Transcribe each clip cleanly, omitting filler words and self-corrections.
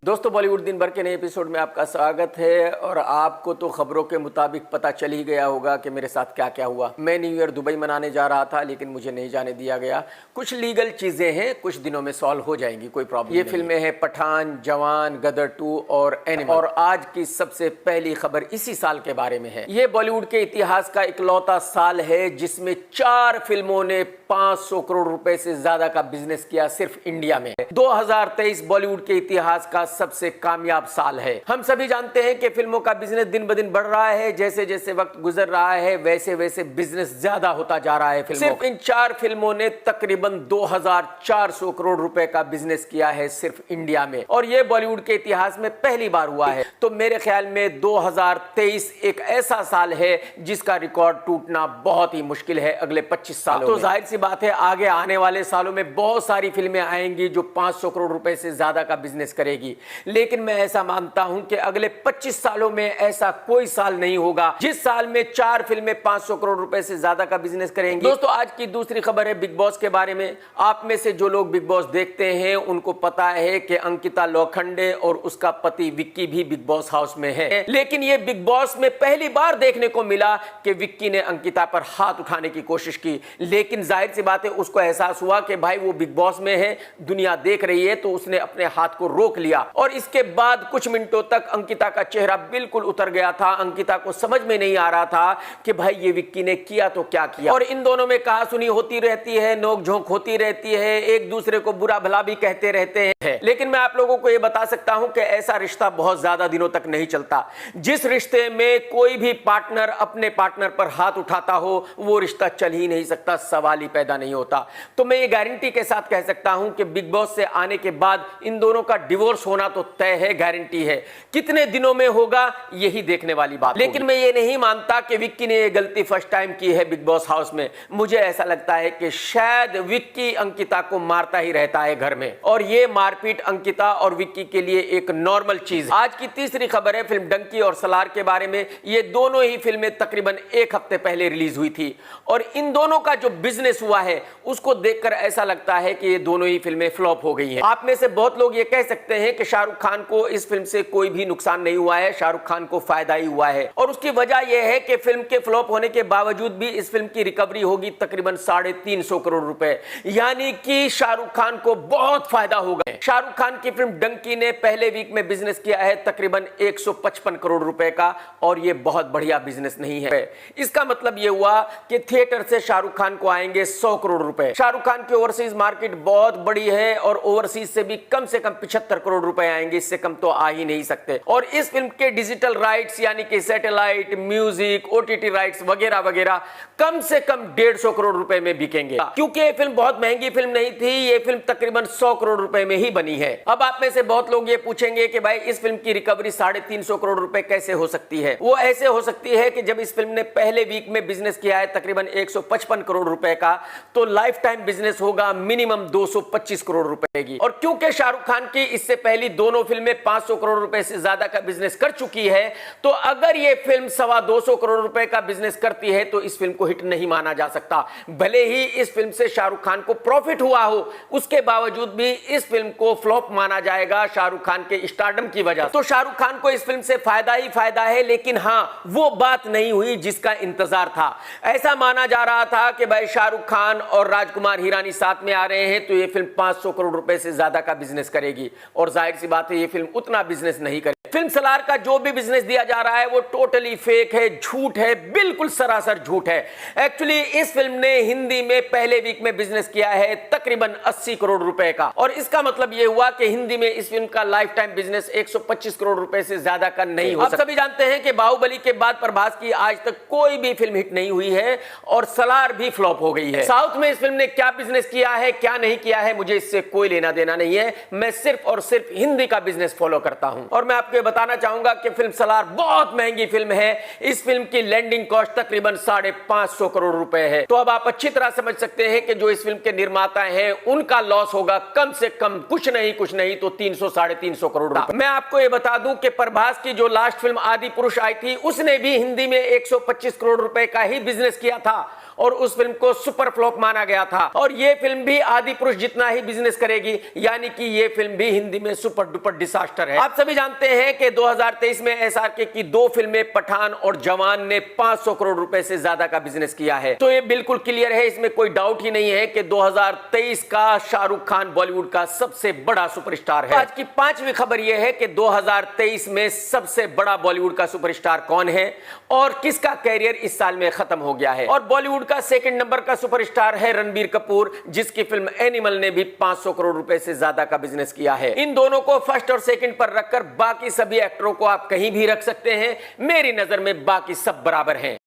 दोस्तों, बॉलीवुड दिन भर के नए एपिसोड में आपका स्वागत है। और आपको तो खबरों के मुताबिक पता चल ही गया होगा कि मेरे साथ क्या क्या हुआ। मैं न्यू ईयर दुबई मनाने जा रहा था, लेकिन मुझे नहीं जाने दिया गया। कुछ लीगल चीज़ें हैं, कुछ दिनों में सॉल्व हो जाएंगी, कोई प्रॉब्लम नहीं। ये फिल्में हैं पठान, जवान, गदर 2 और एनिमल। और आज की सबसे पहली खबर इसी साल के बारे में है। ये बॉलीवुड के इतिहास का इकलौता साल है जिसमें 4 फिल्मों ने 500 करोड़ रुपए से ज्यादा का बिजनेस किया सिर्फ इंडिया में। 2023 बॉलीवुड के इतिहास का सबसे कामयाब साल है। हम सभी जानते हैं कि फिल्मों का बिजनेस दिन ब दिन बढ़ रहा है। जैसे जैसे वक्त गुजर रहा है वैसे वैसे बिजनेस ज्यादा होता जा रहा है। सिर्फ इन 4 फिल्मों ने तकरीबन 2400 करोड़ रुपए का बिजनेस किया है सिर्फ इंडिया में, और यह बॉलीवुड के इतिहास में पहली बार हुआ है। तो मेरे ख्याल में 2023 एक ऐसा साल है जिसका रिकॉर्ड टूटना बहुत ही मुश्किल है अगले 25 सालों में। तो जाहिर सी बात है आगे आने वाले सालों में बहुत सारी फिल्में आएंगी जो 500 करोड़ रुपए से ज्यादा का बिजनेस करेगी। लेकिन मैं ऐसा मानता हूं कि अगले 25 सालों में ऐसा कोई साल नहीं होगा जिस साल में 4 फिल्में 500 करोड़ रुपए से ज्यादा का बिजनेस करेंगी। दोस्तों, आज की दूसरी खबर है बिग बॉस के बारे में। आप में से जो लोग बिग बॉस देखते हैं उनको पता है कि अंकिता लोखंडे और उसका पति विक्की भी बिग बॉस हाउस में है। लेकिन यह बिग बॉस में पहली बार देखने को मिला कि विक्की ने अंकिता पर हाथ उठाने की कोशिश की। लेकिन जाहिर सी बात है उसको एहसास हुआ कि भाई वो बिग बॉस में है, दुनिया देख रही है, तो उसने अपने हाथ को रोक लिया। और इसके बाद कुछ मिनटों तक अंकिता का चेहरा बिल्कुल उतर गया था। अंकिता को समझ में नहीं आ रहा था कि भाई ये विक्की ने किया तो क्या किया। और इन दोनों में कहा सुनी होती रहती है, नोक झोंक होती रहती है, एक दूसरे को बुरा भला भी कहते रहते हैं। लेकिन मैं आप लोगों को यह बता सकता हूं कि ऐसा रिश्ता बहुत ज्यादा दिनों तक नहीं चलता। जिस रिश्ते में कोई भी पार्टनर अपने पार्टनर पर हाथ उठाता हो वो रिश्ता चल ही नहीं सकता, सवाल ही पैदा नहीं होता। तो मैं ये गारंटी के साथ कह सकता हूं कि बिग बॉस से आने के बाद इन दोनों का डिवोर्स होना तो तय है, गारंटी है। कितने दिनों में होगा यही देखने वाली बात। लेकिन मैं ये नहीं मानता कि विक्की ने ये गलती फर्स्ट टाइम की है बिग बॉस हाउस में। मुझे ऐसा लगता है कि शायद विक्की अंकिता को मारता ही रहता है घर में, और ये मारपीट अंकिता और विक्की के लिए एक नॉर्मल चीज। आज की तीसरी खबर है फिल्म डंकी और सलार के बारे में। ये दोनों ही फिल्में तकरीबन 1 हफ्ते पहले रिलीज हुई थी, और इन दोनों का जो बिजनेस हुआ है उसको देखकर ऐसा लगता है कि ये दोनों ही फिल्में फ्लॉप हो गई हैं। आप में से बहुत लोग ये कह सकते हैं कि शाहरुख खान को इस फिल्म से कोई भी नुकसान नहीं हुआ है, शाहरुख खान को फायदा ही हुआ है। और उसकी वजह यह है कि फिल्म के फ्लॉप होने के बावजूद भी इस फिल्म की रिकवरी होगी तकरीबन 350 करोड़ रुपए, यानी कि शाहरुख खान को बहुत फायदा होगा। शाहरुख खान की फिल्म डंकी ने पहले वीक में बिजनेस किया है तकरीबन 155 करोड़ रुपए का, और यह बहुत बढ़िया बिजनेस नहीं है। इसका मतलब यह हुआ कि थिएटर से शाहरुख खान को आएंगे 100 करोड़ रुपए। शाहरुख खान की ओवरसीज मार्केट बहुत बड़ी है, और ओवरसीज से भी कम 75 करोड़ रुपए आएंगे, इससे कम तो आ ही नहीं सकते। और इस फिल्म के डिजिटल राइट्स यानी कि सैटेलाइट, म्यूजिक, ओटीटी राइट्स वगैरह वगैरह कम से कम 150 करोड़ रुपए में बिकेंगे। क्योंकि ये फिल्म बहुत महंगी फिल्म नहीं थी, ये फिल्म तकरीबन 100 करोड़ रुपए में ही बनी है। अब आप में से बहुत लोग ये पूछेंगे कि भाई इस फिल्म की रिकवरी 350 करोड़ रुपए कैसे हो सकती है। वो ऐसे हो सकती है कि जब इस फिल्म ने पहले वीक में बिजनेस किया है तकरीबन 155 करोड़ रुपए का, तो लाइफ टाइम बिजनेस होगा मिनिमम 225 करोड़ रुपए की। और क्योंकि शाहरुख खान की इससे पहली दोनों फिल्में 500 करोड़ रुपए से ज्यादा का बिजनेस कर चुकी है, तो अगर ये फिल्म 225 करोड़ रुपए का बिजनेस करती है तो इस फिल्म को हिट नहीं माना जा सकता। भले ही इस फिल्म से शाहरुख खान को प्रॉफिट हुआ हो, उसके बावजूद भी इस फिल्म को फ्लॉप माना जाएगा शाहरुख खान के स्टारडम की वजह। तो शाहरुख खान को इस फिल्म से फायदा ही फायदा है, लेकिन हां वो बात नहीं हुई जिसका इंतजार था। ऐसा माना जा रहा था कि भाई शाहरुख खान और राजकुमार हिरानी साथ में आ रहे हैं तो ये फिल्म 500 करोड़ रुपए से ज्यादा का बिजनेस करेगी, और जाहिर सी बात है ये फिल्म उतना बिजनेस नहीं करेगी। फिल्म सलार का जो भी बिजनेस दिया जा रहा है वो टोटली फेक है, झूठ है, बिल्कुल सरासर झूठ है। एक्चुअली इस फिल्म ने हिंदी में पहले वीक में बिजनेस किया है तकरीबन 80 करोड़ रुपए का, और इसका मतलब यह हुआ कि हिंदी में इस फिल्म का लाइफ टाइम बिजनेस 125 करोड़ रुपए से ज्यादा का नहीं हो सकता। आप सभी जानते हैं कि बाहुबली के बाद प्रभास की आज तक कोई भी फिल्म हिट नहीं हुई है, और सलार भी फ्लॉप हो गई है। साउथ में इस फिल्म ने क्या बिजनेस किया है क्या नहीं किया है मुझे इससे कोई लेना देना नहीं है। मैं सिर्फ और सिर्फ हिंदी का बिजनेस फॉलो करता हूं, और मैं आपको बताना चाहूंगा कि फिल्म सलार बहुत महंगी फिल्म है। इस फिल्म की लैंडिंग कॉस्ट तकरीबन 550 करोड़ रुपए है। तो अब आप अच्छी तरह समझ सकते हैं कि जो इस फिल्म के निर्माता हैं उनका लॉस होगा कम से कम कुछ नहीं तो 300-350 करोड़ रुपए। मैं आपको यह बता दूं कि प्रभास की जो लास्ट फिल्म आदि पुरुष आई थी उसने भी हिंदी में 125 करोड़ रुपए का ही बिजनेस किया था, और उस फिल्म को सुपर फ्लॉप माना गया था और ये फिल्म भी आदि पुरुष जितना ही बिजनेस करेगी, यानी कि ये फिल्म भी हिंदी में सुपर डुपर डिसास्टर है। आप सभी जानते हैं कि 2023 में एसआरके की 2 फिल्में पठान और जवान ने 500 करोड़ रुपए से ज्यादा का बिजनेस किया है। तो ये बिल्कुल क्लियर है, इसमें कोई डाउट ही नहीं है कि 2023 का शाहरुख खान बॉलीवुड का सबसे बड़ा सुपरस्टार है। आज की 5वीं खबर यह है कि 2023 में सबसे बड़ा बॉलीवुड का सुपरस्टार कौन है और किसका कैरियर इस साल में खत्म हो गया है। और बॉलीवुड का सेकंड नंबर का सुपरस्टार है रणबीर कपूर, जिसकी फिल्म एनिमल ने भी 500 करोड़ रुपए से ज्यादा का बिजनेस किया है। इन दोनों को फर्स्ट और सेकंड पर रखकर बाकी सभी एक्टरों को आप कहीं भी रख सकते हैं, मेरी नजर में बाकी सब बराबर हैं।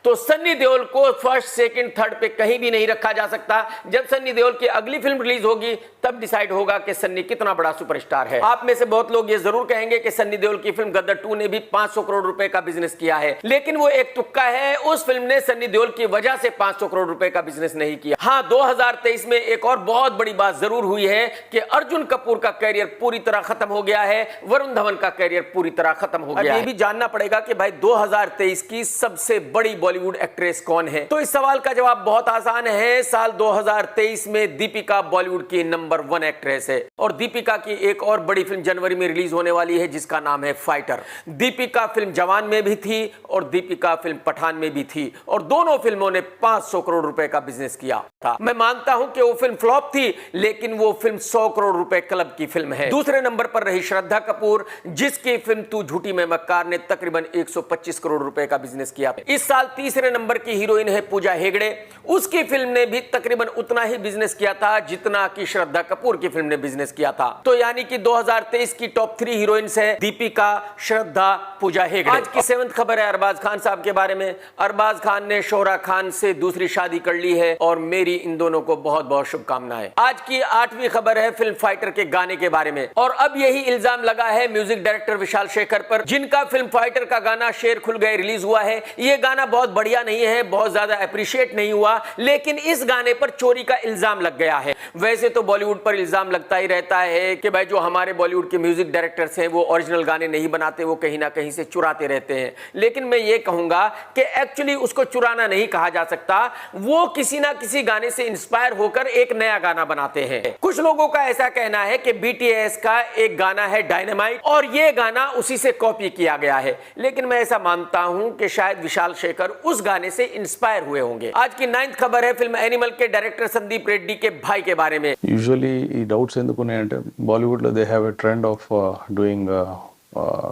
तो सन्नी देओल को फर्स्ट सेकंड थर्ड पे कहीं भी नहीं रखा जा सकता। जब सन्नी देओल की अगली फिल्म रिलीज होगी तब डिसाइड होगा कि सन्नी कितना बड़ा सुपरस्टार है। आप में से बहुत लोग ये जरूर कहेंगे कि सन्नी देओल की फिल्म गदर 2 ने भी 500 करोड़ रुपए का बिजनेस किया है, लेकिन वो एक तुक्का है। उस फिल्म ने सन्नी देओल की वजह से 500 करोड़ रुपए का बिजनेस नहीं किया। हाँ, 2023 में एक और बहुत बड़ी बात जरूर हुई है कि अर्जुन कपूर का कैरियर पूरी तरह खत्म हो गया है, वरुण धवन का कैरियर पूरी तरह खत्म हो गया है। ये भी जानना पड़ेगा कि भाई 2023 की सबसे बड़ी बॉलीवुड एक्ट्रेस कौन है। तो इस सवाल का जवाब बहुत आसान है। साल 2023 में दीपिका बॉलीवुड की नंबर 1 एक्ट्रेस है और दीपिका की एक और बड़ी फिल्म जनवरी में रिलीज होने वाली है जिसका नाम है फाइटर। दीपिका फिल्म जवान में भी थी और दीपिका फिल्म पठान में भी थी और दोनों फिल्मों ने 500 करोड़ रुपए का बिजनेस किया था। मैं मानता हूं कि वो फिल्म फ्लॉप थी, लेकिन वो फिल्म 100 करोड़ रुपए क्लब की फिल्म है। दूसरे नंबर पर रही श्रद्धा कपूर, जिसकी फिल्म तू झूठी मैं मक्कार ने तकरीबन 125 करोड़ रुपए का बिजनेस किया। इस साल तीसरे नंबर की हीरोइन है पूजा हेगड़े, उसकी फिल्म ने भी तकरीबन उतना ही बिजनेस किया था जितना कि श्रद्धा कपूर की फिल्म ने बिजनेस किया था। तो यानी कि 2023 की टॉप 3 हीरोइंस है दीपिका, श्रद्धा, पूजा हेगड़े। आज की 7th खबर है अरबाज खान साहब के बारे में। अरबाज खान ने शोहरा खान से दूसरी शादी कर ली है और मेरी इन दोनों को बहुत बहुत शुभकामनाएं। आज की 8वीं खबर है फिल्म फाइटर के गाने के बारे में और अब यही इल्जाम लगा है म्यूजिक डायरेक्टर विशाल शेखर पर, जिनका फिल्म फाइटर का गाना शेर खुल गए रिलीज हुआ है। ये गाना बहुत बढ़िया नहीं है, बहुत ज्यादा अप्रिशिएट नहीं हुआ, लेकिन इस गाने पर चोरी का इल्जाम लग गया है। वैसे तो बॉलीवुड पर इल्जाम लगता ही रहता है कि भाई जो हमारे बॉलीवुड के म्यूजिक डायरेक्टर्स हैं वो ओरिजिनल गाने नहीं बनाते, वो कहीं ना कहीं से चुराते रहते हैं। लेकिन मैं ये कहूंगा कि एक्चुअली उसको चुराना नहीं कहा जा सकता, वो किसी ना किसी गाने से इंस्पायर होकर एक नया गाना बनाते हैं। कुछ लोगों का ऐसा कहना है कि बीटीएस का एक गाना है डायनामाइट और ये गाना उसी से कॉपी किया गया है, लेकिन मैं ऐसा मानता हूं कि शायद विशाल शेखर उस गाने से इंस्पायर हुए होंगे। आज की 9th खबर है फिल्म एनिमल के डायरेक्टर संदीप रेड्डी के भाई के बारे में। యూజువలీ ఈ డౌట్స్ ఎందుకున్నాయి అంటే బాలీవుడ్ లో they have a trend of doing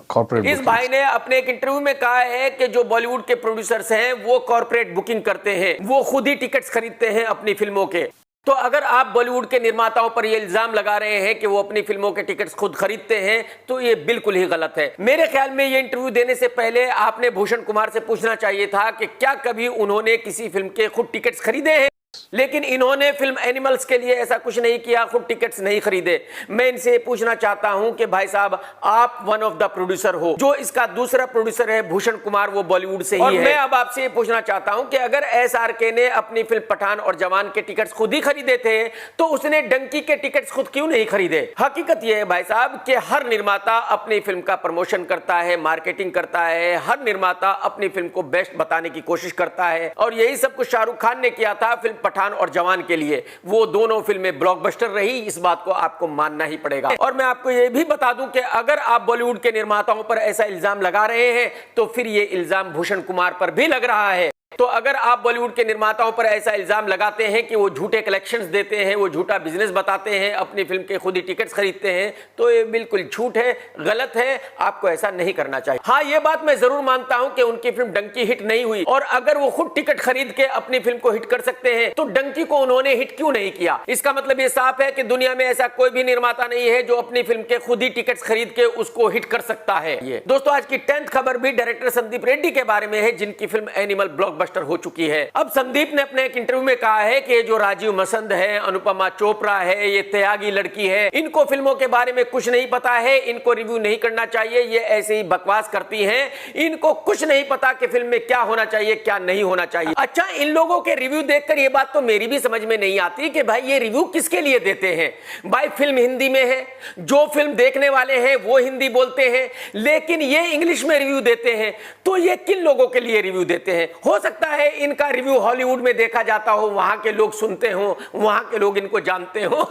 corporate. इस भाई ने अपने एक इंटरव्यू में कहा है कि जो बॉलीवुड के प्रोड्यूसर्स हैं वो कॉर्पोरेट बुकिंग करते हैं, वो खुद ही टिकट्स खरीदते हैं अपनी फिल्मों के। तो अगर आप बॉलीवुड के निर्माताओं पर यह इल्जाम लगा रहे हैं कि वो अपनी फिल्मों के टिकट्स खुद खरीदते हैं तो ये बिल्कुल ही गलत है। मेरे ख्याल में ये इंटरव्यू देने से पहले आपने भूषण कुमार से पूछना चाहिए था कि क्या कभी उन्होंने किसी फिल्म के खुद टिकट्स खरीदे हैं, लेकिन इन्होंने फिल्म एनिमल्स के लिए ऐसा कुछ नहीं किया, खुद टिकट्स नहीं खरीदे। मैं इनसे पूछना चाहता हूं कि भाई साहब आप वन ऑफ द प्रोड्यूसर हो, जो इसका दूसरा प्रोड्यूसर है भूषण कुमार वो बॉलीवुड से ही है। मैं अब आपसे पूछना चाहता हूं कि अगर एसआरके ने अपनी फिल्म पठान और जवान के टिकट्स खुद ही खरीदे थे तो उसने डंकी के टिकट्स खुद क्यों नहीं खरीदे। हकीकत यह है भाई साहब कि हर निर्माता अपनी फिल्म का प्रमोशन करता है, मार्केटिंग करता है, हर निर्माता अपनी फिल्म को बेस्ट बताने की कोशिश करता है और यही सब कुछ शाहरुख खान ने किया था फिल्म पठान और जवान के लिए। वो दोनों फिल्में ब्लॉकबस्टर रही, इस बात को आपको मानना ही पड़ेगा। और मैं आपको यह भी बता दूं कि अगर आप बॉलीवुड के निर्माताओं पर ऐसा इल्जाम लगा रहे हैं तो फिर ये इल्जाम भूषण कुमार पर भी लग रहा है। तो अगर आप बॉलीवुड के निर्माताओं पर ऐसा इल्जाम लगाते हैं कि वो झूठे कलेक्शंस देते हैं, वो झूठा बिजनेस बताते हैं, अपनी फिल्म के खुद ही टिकट्स खरीदते हैं, तो ये बिल्कुल झूठ है, गलत है, आपको ऐसा नहीं करना चाहिए। हाँ, ये बात मैं जरूर मानता हूं कि उनकी फिल्म डंकी हिट नहीं हुई और अगर वो खुद टिकट खरीद के अपनी फिल्म को हिट कर सकते हैं तो डंकी को उन्होंने हिट क्यों नहीं किया। इसका मतलब ये साफ है कि दुनिया में ऐसा कोई भी निर्माता नहीं है जो अपनी फिल्म के खुद ही टिकट्स खरीद के उसको हिट कर सकता है। ये दोस्तों आज की 10th खबर भी डायरेक्टर संदीप रेड्डी के बारे में है, जिनकी फिल्म एनिमल ब्लॉकबस्टर हो चुकी है। अब संदीप ने अपने एक इंटरव्यू में कहा है कि जो राजीव मसंद है, अनुपमा चोपड़ा है, ये त्यागी लड़की है, इनको फिल्मों के बारे में कुछ नहीं पता है, इनको रिव्यू नहीं करना चाहिए, ये ऐसे ही बकवास करती हैं, इनको कुछ नहीं पता कि फिल्म में क्या होना चाहिए क्या नहीं होना चाहिए। अच्छा, इन लोगों के रिव्यू देखकर ये बात तो मेरी भी समझ में नहीं आती कि भाई ये रिव्यू किसके लिए देते हैं। भाई फिल्म हिंदी में है, जो फिल्म देखने वाले हैं वो हिंदी बोलते हैं, लेकिन ये इंग्लिश में रिव्यू देते हैं, तो ये किन लोगों के लिए रिव्यू देते हैं। हो सकता सकता है इनका रिव्यू हॉलीवुड में देखा जाता हो, वहां के लोग सुनते हो, वहां के लोग इनको जानते हो।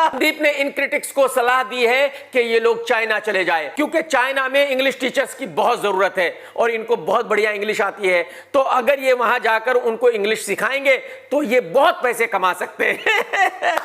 संदीप ने इन क्रिटिक्स को सलाह दी है कि ये लोग चाइना चले जाए, क्योंकि चाइना में इंग्लिश टीचर्स की बहुत जरूरत है और इनको बहुत बढ़िया इंग्लिश आती है। तो अगर ये वहां जाकर उनको इंग्लिश सिखाएंगे तो ये बहुत पैसे कमा सकते हैं।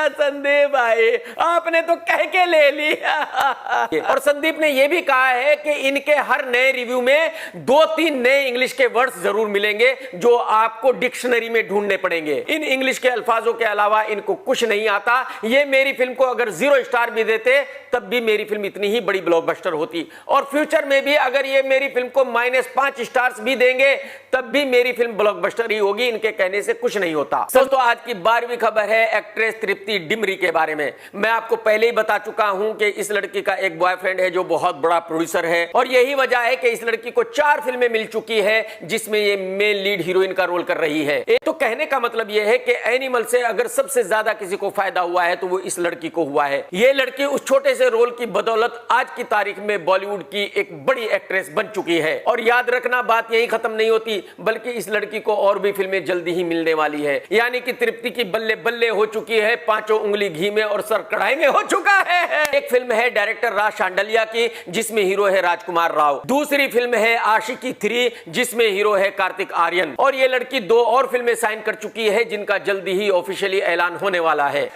संदीप भाई आपने तो कह के ले लिया। और संदीप ने यह भी कहा है कि इनके हर नए रिव्यू में 2-3 नए इंग्लिश के वर्ड्स जरूर मिलेंगे जो आपको डिक्शनरी में ढूंढने पड़ेंगे। इन इंग्लिश के अल्फाजों के अलावा इनको कुछ नहीं आता। ये मेरी फिल्म को अगर 0 स्टार भी देते तब भी मेरी फिल्म इतनी ही बड़ी ब्लॉकबस्टर होती, और फ्यूचर में भी अगर ये मेरी फिल्म को -5 स्टार्स भी देंगे तब भी मेरी फिल्म ब्लॉकबस्टर ही होगी। इनके कहने से कुछ नहीं होता। दोस्तों आज की 12वीं खबर है एक्ट्रेस तृप्ति डिमरी के बारे में। मैं आपको पहले ही बता चुका हूं कि इस लड़की का एक बॉयफ्रेंड है जो बहुत बड़ा प्रोड्यूसर है, और यही वजह है कि इस लड़की को 4 फिल्में मिल चुकी है जिसमें ये मेल लीड हीरोइन का रोल कर रही है। एक तो कहने का मतलब यह है कि एनिमल से अगर सबसे ज्यादा किसी को फायदा हुआ है तो वो इस लड़की को हुआ है। ये लड़की उस छोटे से रोल की बदौलत आज की तारीख में बॉलीवुड की एक बड़ी एक्ट्रेस बन चुकी है। और याद रखना बात यही खत्म नहीं होती, बल्कि इस लड़की को और भी फिल्में जल्दी ही मिलने वाली है। यानी कि तृप्ति की बल्ले बल्ले हो चुकी है, 5 उंगली घी में और सर कढ़ाई में हो चुका है। एक फिल्म है डायरेक्टर राज शांडलिया की जिसमें हीरो है राजकुमार राव। दूसरी फिल्म है आशिकी 3 जिसमें हीरो है कार्तिक आर्यन। और ये लड़की 2 और फिल्में साइन कर चुकी है जिनका जल्दी ही ऑफिशियली ऐलान होने वाला है।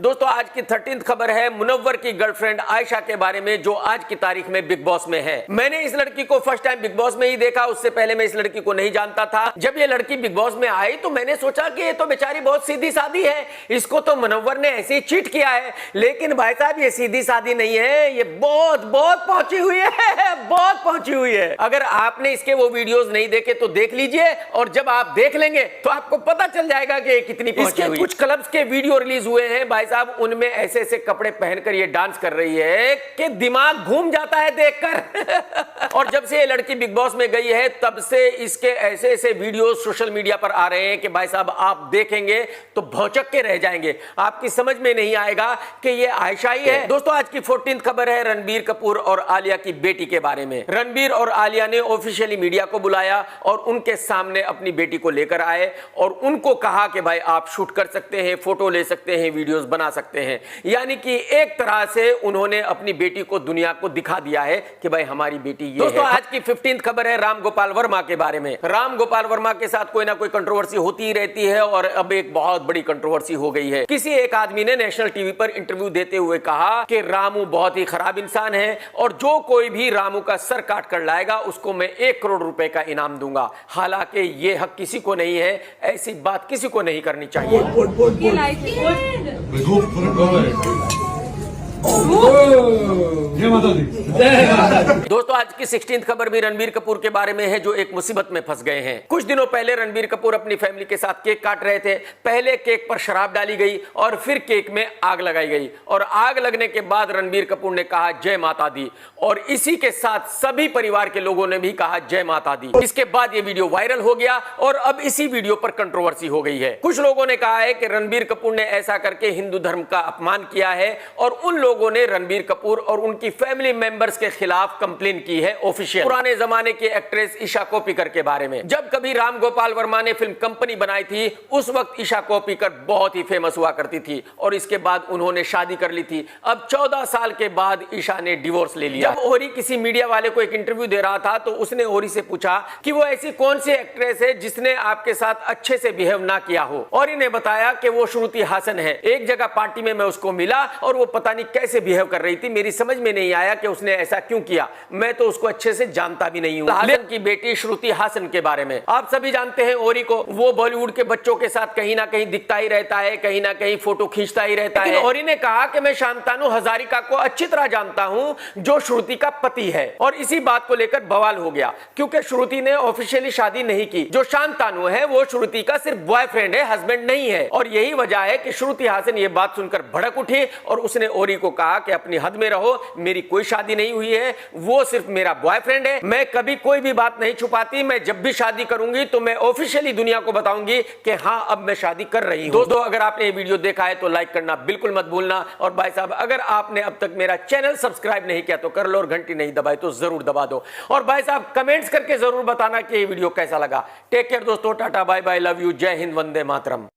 दोस्तों आज की 13th खबर है मुनव्वर की गर्लफ्रेंड आयशा के बारे में जो आज की तारीख में बिग बॉस में है। मैंने इस लड़की को फर्स्ट टाइम बिग बॉस में ही देखा, उससे पहले मैं इस लड़की को नहीं जानता था। जब ये लड़की बिग बॉस में आई तो मैंने सोचा कि ये तो बेचारी बहुत सीधी सादी है, इसको तो मुनव्वर ने ऐसे ही चीट किया है। लेकिन भाई साहब ये सीधी सादी नहीं है, ये बहुत बहुत पहुंची हुई है, बहुत पहुंची हुई है। अगर आपने इसके वो वीडियोस नहीं देखे तो देख लीजिए, और जब आप देख लेंगे तो आपको पता चल जाएगा कि कितनी पहुंची हुई है। कुछ क्लब्स के वीडियो रिलीज हुए हैं भाई साहब, उनमें ऐसे ऐसे कपड़े पहनकर ये डांस कर रही है कि दिमाग घूम जाता है देखकर। और जब से ये लड़की बिग बॉस में गई है तब से इसके ऐसे ऐसे वीडियो सोशल मीडिया पर आ रहे हैं कि भाई साहब आप देखेंगे तो भौचक के रह जाएंगे, आपकी समझ में नहीं आएगा कि ये आयशा ही है। दोस्तों आज की 14th खबर है रणबीर कपूर और आलिया की बेटी के बारे में। रणबीर और आलिया ने ऑफिशियली मीडिया को बुलाया और उनके सामने अपनी बेटी को लेकर आए और उनको कहा कि भाई आप शूट कर सकते हैं, फोटो ले सकते हैं, वीडियोस बना सकते हैं। यानी कि एक तरह से उन्होंने अपनी बेटी को दुनिया को दिखा दिया है कि भाई हमारी बेटी ये दोस्तों है। आज की 15th खबर है राम गोपाल वर्मा के बारे में। राम गोपाल वर्मा के साथ कोई ना कोई कंट्रोवर्सी होती ही रहती है और अब एक बहुत बड़ी कंट्रोवर्सी हो गई है। किसी एक आदमी ने नेशनल टीवी पर इंटरव्यू देते हुए कहा कि रामू बहुत ही खराब इंसान है और जो कोई भी रामू का सर काट कर लाएगा उसको मैं 1 करोड़ रुपए का इनाम दूंगा। हालांकि ये हक किसी को नहीं है, ऐसी बात किसी को नहीं करनी चाहिए। दोस्तों आज की 16th खबर भी रणबीर कपूर के बारे में है जो एक मुसीबत में फंस गए हैं। कुछ दिनों पहले रणबीर कपूर अपनी फैमिली के साथ केक काट रहे थे। पहले केक पर शराब डाली गई और फिर केक में आग लगाई गई और आग लगने के बाद रणबीर कपूर ने कहा जय माता दी और इसी के साथ सभी परिवार के लोगों ने भी कहा जय माता दी। इसके बाद ये वीडियो वायरल हो गया और अब इसी वीडियो पर कंट्रोवर्सी हो गई है। कुछ लोगों ने कहा है कि रणबीर कपूर ने ऐसा करके हिंदू धर्म का अपमान किया है और उन लोगों ने रणबीर कपूर और उनकी फैमिली मेंबर्स के खिलाफ कंप्लेन की है ऑफिशियल। पुराने जमाने की एक्ट्रेस ईशा कोप्पिकर के बारे में। जब कभी राम गोपाल वर्मा ने फिल्म कंपनी बनाई थी उस वक्त ईशा कोप्पिकर बहुत ही फेमस हुआ करती थी और इसके बाद उन्होंने शादी कर ली थी। अब 14 साल के बाद ईशा ने डिवोर्स ले लिया। जब ओरी किसी मीडिया वाले को एक इंटरव्यू दे रहा था तो उसने ओरी से पूछा कि वो ऐसी कौन सी एक्ट्रेस है जिसने आपके साथ अच्छे से बिहेव ना किया हो। ओरी ने बताया कि वो श्रुति हासन है। एक जगह पार्टी में मैं उसको मिला और वो पता नहीं कैसे बिहेव कर रही थी, मेरी समझ में नहीं आया कि उसने ऐसा क्यों किया। मैं तो उसको अच्छे से जानता भी नहीं हूं। हासन की बेटी श्रुति हासन के बारे में आप सभी जानते हैं ओरी को, वो बॉलीवुड के बच्चों के साथ कहीं ना कहीं दिखता ही रहता है, कहीं ना कहीं फोटो खींचता ही रहता है। ओरी ने कहा कि मैं शांतनु हजारिका को अच्छी तरह जानता हूं जो श्रुति का पति है और इसी बात को लेकर बवाल हो गया क्योंकि श्रुति ने ऑफिशियली शादी नहीं की। जो शांतनु है वो श्रुति का सिर्फ बॉयफ्रेंड है, हस्बैंड नहीं है। और यही वजह है कि श्रुति हासन ये बात सुनकर भड़क उठी और उसने ओरी को कहा कि अपनी हद में रहो, मेरी कोई शादी नहीं हुई है, वो सिर्फ मेरा बॉयफ्रेंड है, मैं कभी कोई भी बात नहीं छुपाती, मैं जब भी शादी करूंगी तो मैं ऑफिशियली दुनिया को बताऊंगी कि हां अब मैं शादी कर रही हूं। दोस्तों अगर आपने ये वीडियो देखा है तो लाइक करना बिल्कुल मत भूलना, और भाई साहब अगर आपने अब तक मेरा चैनल सब्सक्राइब नहीं किया तो कर लो, और घंटी नहीं दबाई तो जरूर दबा दो, और भाई साहब कमेंट्स करके जरूर बताना कि ये वीडियो कैसा लगा। टेक केयर दोस्तों, tata bye bye, love you, जय हिंद, वंदे मातरम।